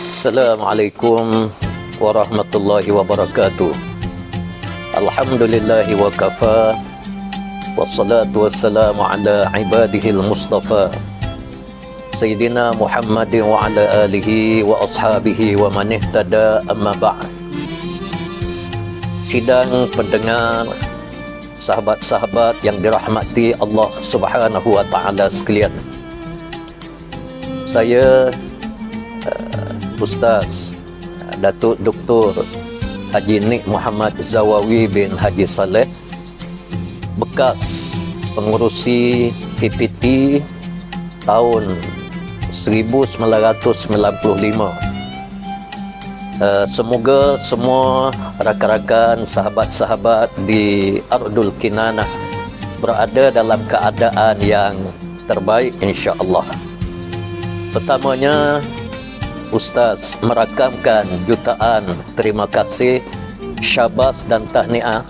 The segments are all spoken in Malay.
Assalamualaikum warahmatullahi wabarakatuh. Alhamdulillahi wa kafa. Wassalatu wassalamu ala ibadihil mustafa Sayyidina Muhammadin wa ala alihi wa ashabihi wa man ihtada, amma ba'd. Sidang pendengar, sahabat-sahabat yang dirahmati Allah Subhanahu wa taala sekalian. Saya Ustaz Datuk Dr. Haji Nik Muhammad Zawawi bin Haji Saleh, bekas pengurusi PPT tahun 1995. Semoga semua rakan-rakan, sahabat-sahabat di Ardul Kinanah berada dalam keadaan yang terbaik, insya-Allah. Pertamanya, Ustaz merakamkan jutaan terima kasih, syabas dan tahniah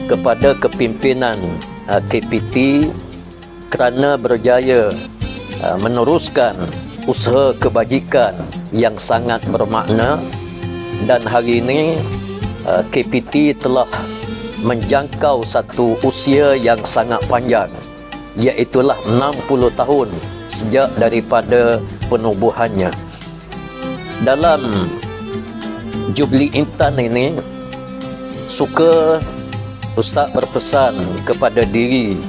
kepada kepimpinan KPT kerana berjaya meneruskan usaha kebajikan yang sangat bermakna, dan hari ini KPT telah menjangkau satu usia yang sangat panjang, iaitulah 60 tahun sejak daripada penubuhannya. Dalam Jubli Intan ini, suka Ustaz berpesan kepada diri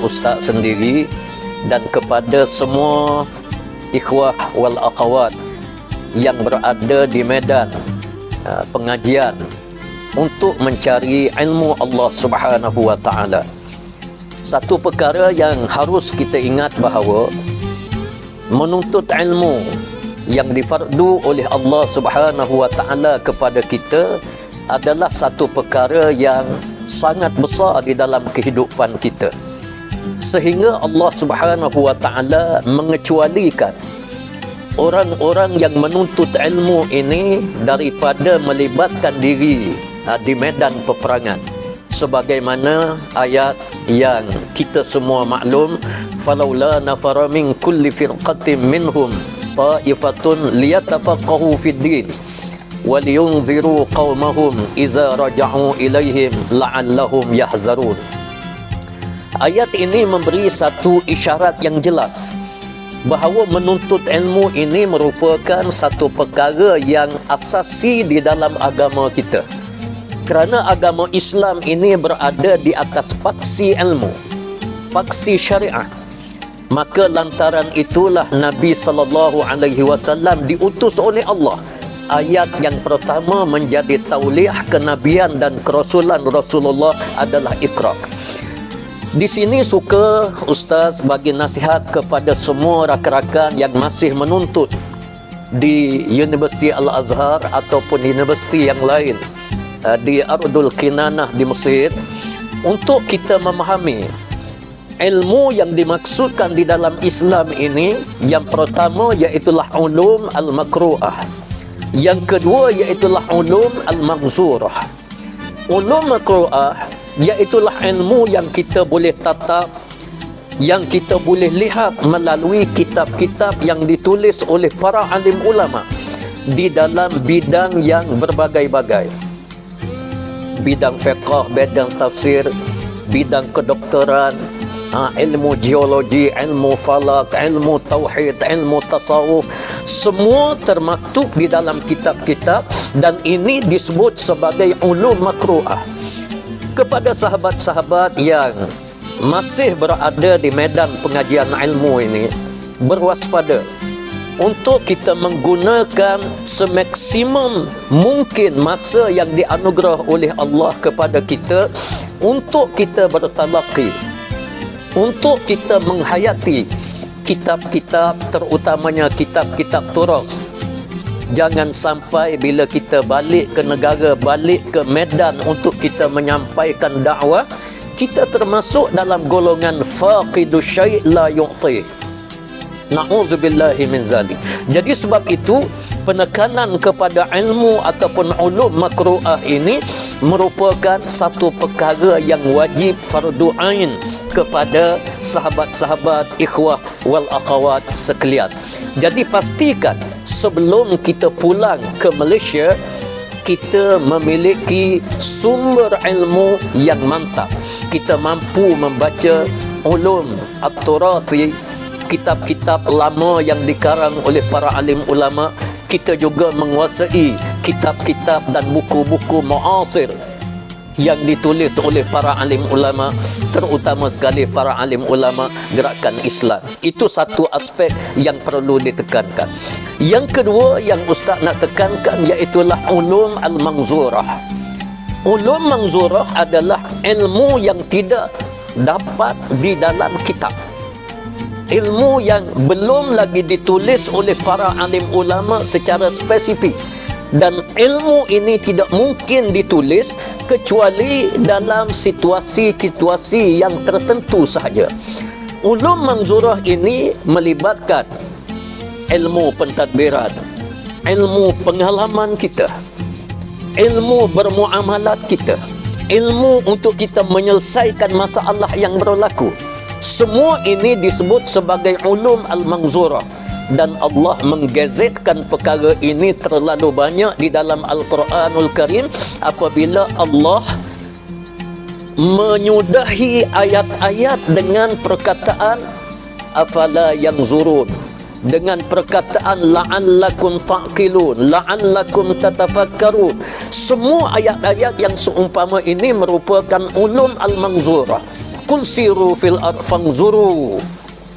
Ustaz sendiri dan kepada semua ikhwah wal akhwat yang berada di medan pengajian untuk mencari ilmu Allah Subhanahu wa taala. Satu perkara yang harus kita ingat bahawa menuntut ilmu yang difardu oleh Allah Subhanahu wa taala kepada kita adalah satu perkara yang sangat besar di dalam kehidupan kita, sehingga Allah Subhanahu wa taala mengecualikan orang-orang yang menuntut ilmu ini daripada melibatkan diri di medan peperangan, sebagaimana ayat yang kita semua maklum, falaula nafara min kulli firqatin minhum ta'ifatun liyatafaqahu fid din waliyunziru qaumahum iza raja'u ilaihim la'allahum yahzarun. Ayat ini memberi satu isyarat yang jelas bahawa menuntut ilmu ini merupakan satu perkara yang asasi di dalam agama kita, kerana agama Islam ini berada di atas paksi ilmu, paksi syariah. Maka lantaran itulah Nabi sallallahu alaihi wasallam diutus oleh Allah. Ayat yang pertama menjadi tauliah kenabian dan kerasulan Rasulullah adalah Iqra. Di sini suka Ustaz bagi nasihat kepada semua rakan-rakan yang masih menuntut di Universiti Al-Azhar ataupun universiti yang lain di Ardul Kinanah di Mesir, untuk kita memahami ilmu yang dimaksudkan di dalam Islam ini. Yang pertama iaitulah ulum al-makru'ah, yang kedua iaitulah ulum al-maghzurah. Ulum makru'ah iaitulah ilmu yang kita boleh tatap, yang kita boleh lihat melalui kitab-kitab yang ditulis oleh para alim ulama di dalam bidang yang berbagai-bagai, bidang fiqh, bidang tafsir, bidang kedokteran, ilmu geologi, ilmu falak, ilmu tauhid, ilmu tasawuf, semua termaktub di dalam kitab-kitab, dan ini disebut sebagai ulum makru'ah. Kepada sahabat-sahabat yang masih berada di medan pengajian ilmu ini, berwaspada untuk kita menggunakan semaksimum mungkin masa yang dianugerah oleh Allah kepada kita untuk kita bertalaqi, untuk kita menghayati kitab-kitab, terutamanya kitab-kitab turas. Jangan sampai bila kita balik ke negara, balik ke medan untuk kita menyampaikan dakwah, kita termasuk dalam golongan faqidu syai' la yu'ti. Na'udzubillahi min zalik. Jadi sebab itu penekanan kepada ilmu ataupun ulum makru'ah ini merupakan satu perkara yang wajib fardu ain kepada sahabat-sahabat, ikhwah wal akhawat sekalian. Jadi pastikan sebelum kita pulang ke Malaysia, kita memiliki sumber ilmu yang mantap. Kita mampu membaca ulum at-turathi, kitab-kitab lama yang dikarang oleh para alim ulama. Kita juga menguasai kitab-kitab dan buku-buku muasir yang ditulis oleh para alim ulama, terutama sekali para alim ulama gerakan Islam. Itu satu aspek yang perlu ditekankan. Yang kedua yang Ustaz nak tekankan iaitulah ulum al-manzurah. Ulum manzurah adalah ilmu yang tidak dapat di dalam kitab. Ilmu yang belum lagi ditulis oleh para alim ulama secara spesifik, dan ilmu ini tidak mungkin ditulis kecuali dalam situasi-situasi yang tertentu sahaja. Ulum manzurah ini melibatkan ilmu pentadbiran, ilmu pengalaman kita, ilmu bermuamalat kita, ilmu untuk kita menyelesaikan masalah yang berlaku. Semua ini disebut sebagai ulum al-manzurah, dan Allah menggazetkan perkara ini terlalu banyak di dalam Al-Quranul Karim apabila Allah menyudahi ayat-ayat dengan perkataan afala yanzurun, dengan perkataan la'allakum ta'qilun, la'allakum tatafakkarun. Semua ayat-ayat yang seumpama ini merupakan ulum al-manzurah. Qul siru fil ardh fanzuru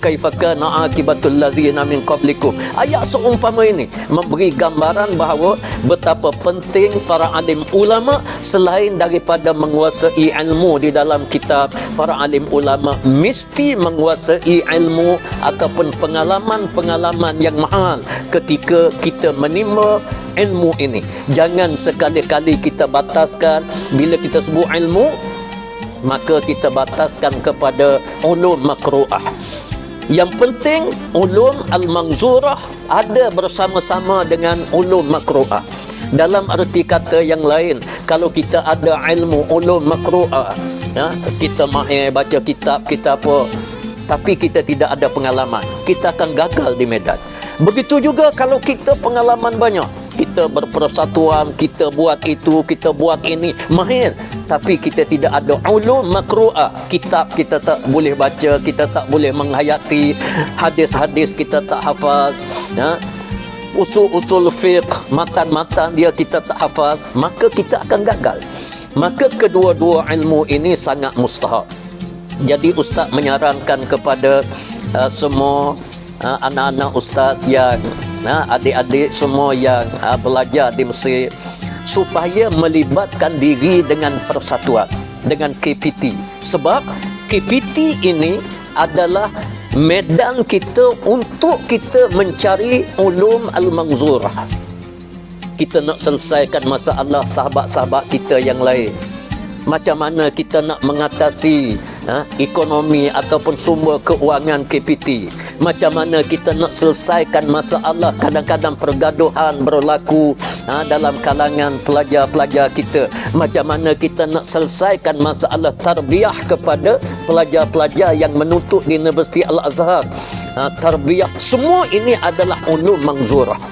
kaifa kana akibatul ladzina min qablikum. Ayat seumpama ini memberi gambaran bahawa betapa penting para alim ulama selain daripada menguasai ilmu di dalam kitab, para alim ulama mesti menguasai ilmu ataupun pengalaman-pengalaman yang mahal ketika kita menimba ilmu ini. Jangan sekali-kali kita bataskan bila kita sebut ilmu, maka kita bataskan kepada ulum makru'ah. Yang penting ulum al-manzurah ada bersama-sama dengan ulum makru'ah. Dalam arti kata yang lain, kalau kita ada ilmu ulum makru'ah, kita mahir baca kitab, kita apa, tapi kita tidak ada pengalaman, kita akan gagal di medan. Begitu juga kalau kita pengalaman banyak, kita berpersatuan, kita buat itu, kita buat ini, mahir, tapi kita tidak ada ulum makru'ah. Kitab kita tak boleh baca, kita tak boleh menghayati, hadis-hadis kita tak hafaz, usul-usul fiqh, matan-matan dia kita tak hafaz, maka kita akan gagal. Maka kedua-dua ilmu ini sangat mustahab. Jadi Ustaz menyarankan kepada semua anak-anak Ustaz yang adik-adik semua yang belajar di Mesir, supaya melibatkan diri dengan persatuan, dengan KPT. Sebab KPT ini adalah medan kita untuk kita mencari ulum al-manzurah. Kita nak selesaikan masalah sahabat-sahabat kita yang lain. Macam mana kita nak mengatasi ekonomi ataupun sumber keuangan KPT. Macam mana kita nak selesaikan masalah kadang-kadang pergaduhan berlaku dalam kalangan pelajar-pelajar kita. Macam mana kita nak selesaikan masalah tarbiyah kepada pelajar-pelajar yang menuntut di Universiti Al-Azhar. Tarbiyah, semua ini adalah ulum manzurah.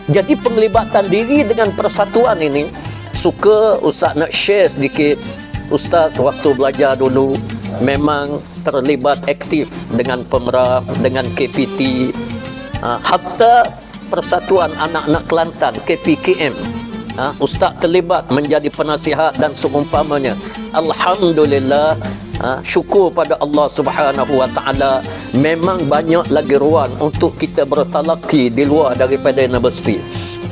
Jadi penglibatan diri dengan persatuan ini, suka Ustaz nak share sedikit. Ustaz waktu belajar dulu memang terlibat aktif dengan Pemerah, dengan KPT, hatta Persatuan Anak-anak Kelantan KPKM. Ustaz terlibat menjadi penasihat dan seumpamanya. Alhamdulillah, syukur pada Allah Subhanahu wa taala, memang banyak lagi ruang untuk kita bertalaqi di luar daripada universiti.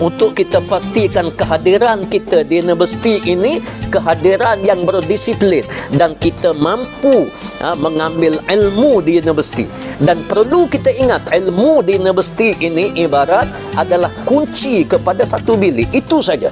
Untuk kita pastikan kehadiran kita di universiti ini kehadiran yang berdisiplin, dan kita mampu mengambil ilmu di universiti. Dan perlu kita ingat, ilmu di universiti ini ibarat adalah kunci kepada satu bilik. Itu saja.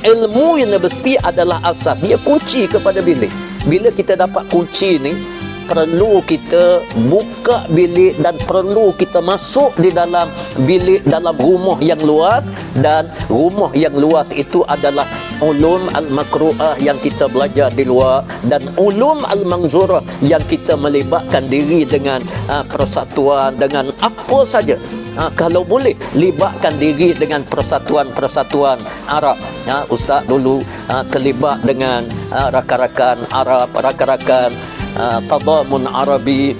Ilmu universiti adalah asas, dia kunci kepada bilik. Bila kita dapat kunci ini, perlu kita buka bilik dan perlu kita masuk di dalam bilik, dalam rumah yang luas. Dan rumah yang luas itu adalah ulum al-makru'ah yang kita belajar di luar dan ulum al-manzurah yang kita melibatkan diri dengan persatuan, dengan apa saja. Kalau boleh libatkan diri dengan persatuan-persatuan Arab. Ustaz dulu terlibat dengan rakan-rakan Arab, rakan-rakan Tadamun Arabi,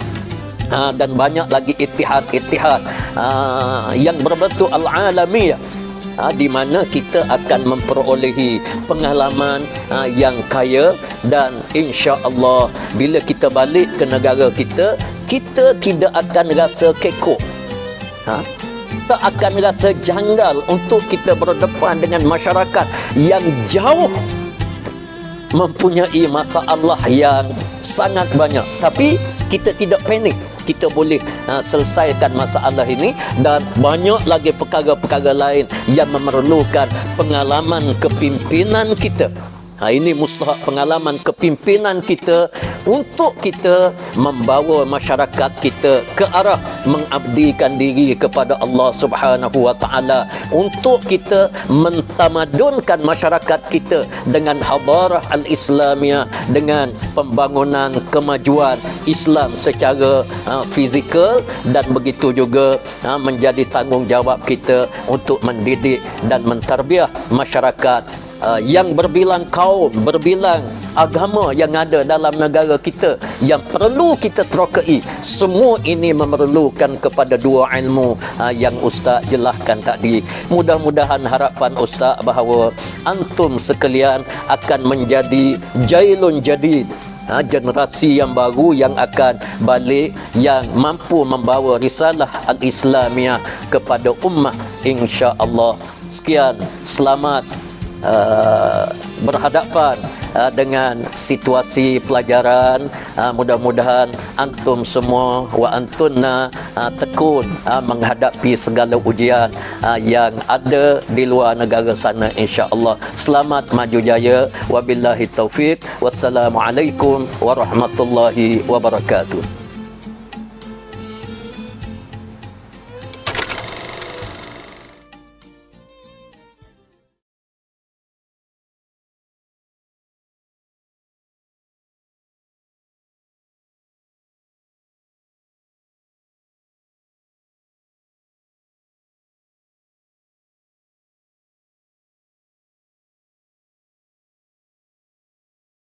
dan banyak lagi ittihad-ittihad yang berbentuk al-alamiyah, di mana kita akan memperolehi pengalaman yang kaya, dan insya-Allah bila kita balik ke negara kita, kita tidak akan rasa kekok, tak akan rasa janggal untuk kita berdepan dengan masyarakat yang jauh mempunyai masalah yang sangat banyak. Tapi kita tidak panik, kita boleh selesaikan masalah ini, dan banyak lagi perkara-perkara lain yang memerlukan pengalaman kepimpinan kita. Ini mustahak pengalaman kepimpinan kita untuk kita membawa masyarakat kita ke arah mengabdikan diri kepada Allah Subhanahu wa taala, untuk kita mentamadunkan masyarakat kita dengan hadarah al-islamiyah, dengan pembangunan kemajuan Islam secara fizikal, dan begitu juga menjadi tanggungjawab kita untuk mendidik dan mentarbiah masyarakat yang berbilang kaum, berbilang agama yang ada dalam negara kita, yang perlu kita terokai. Semua ini memerlukan kepada dua ilmu yang Ustaz jelaskan tadi. Mudah-mudahan harapan Ustaz bahawa antum sekalian akan menjadi jailun jadid, generasi yang baru yang akan balik, yang mampu membawa risalah al-Islamiyah kepada ummah, insya-Allah. Sekian, selamat berhadapan dengan situasi pelajaran. Mudah-mudahan antum semua wa antunna tekun menghadapi segala ujian yang ada di luar negara sana, insya-Allah. Selamat maju jaya, wabillahi taufik. Wassalamualaikum warahmatullahi wabarakatuh.